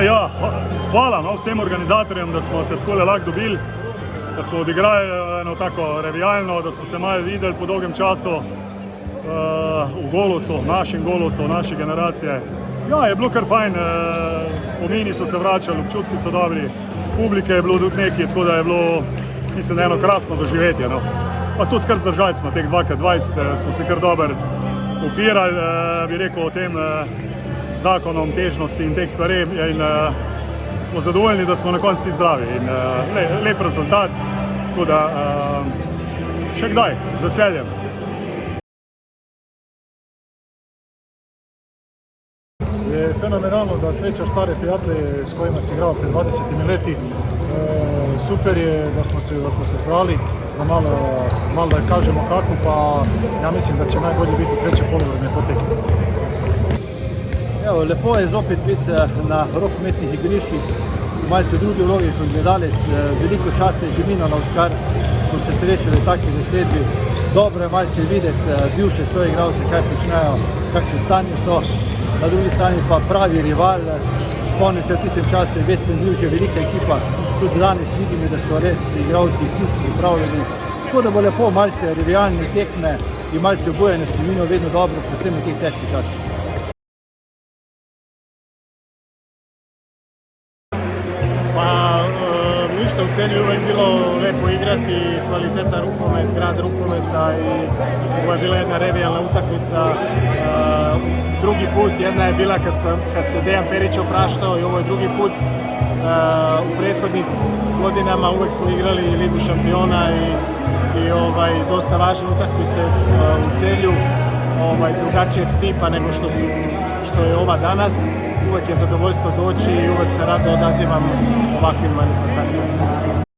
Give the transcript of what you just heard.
Ja, hvala vsem organizatorjem, da smo se tako lahko dobili, da smo odigrali eno tako revijalno, da smo se malo videli po dolgem času v Golovcu, našem Golovcu, naše generacije. Ja, je bilo kar fajn, spomini so se vračali, občutki so dobri, publike je bilo tudi nekaj, tako da je bilo, mislim, eno krasno doživetje. No. Pa tudi kar zdržali smo teh 2x20, smo se kar dobro upirali, bi rekel, o tem zakonom težnosti in teh stvari in smo zadovoljni, da smo na koncu vsi zdravi in lep rezultat, tako da še kdaj, z veseljem. Je fenomenalno, da srečaš stare prijatelje, s kojima si igral pred 20 leti. Super je, da smo se zbrali, da malo da kažemo kako, pa ja mislim, da će najbolje biti treće polovreme po tekmi. Evo, lepo je zopet biti na rokometnih igriščih, malce drugi vlogi kot gledalec. Veliko časa je že minilo, odkar smo se srečali v taki zasedbi. Dobro je malce videti bivše svoje igralce, kaj počnejo, kakšne stanje so. Na drugi strani pa pravi rival. Spomnim se v tistem času je Vespen bil že velika ekipa, tudi danes vidimo, da so res igralci fizično pripravljeni. Tako da bo lepo malce revijalne tekme in malce obojene spominov vedno dobro, predvsem v teh težkih časih. Ništa, u Celju uvijek bilo lepo igrati, kvaliteta rukomet, grad rukometa i ovo je bila jedna revijalna utakmica. Drugi put, jedna je bila kad se Dejan Perić opraštao i ovo je drugi put. U prethodnih godinama uvijek smo igrali Ligu šampiona i dosta važne utakmice u Celju, drugačijeg tipa nego što je ova danas. Uvijek je zadovoljstvo doći i uvijek se rado odazivam ovakvim manifestacijama.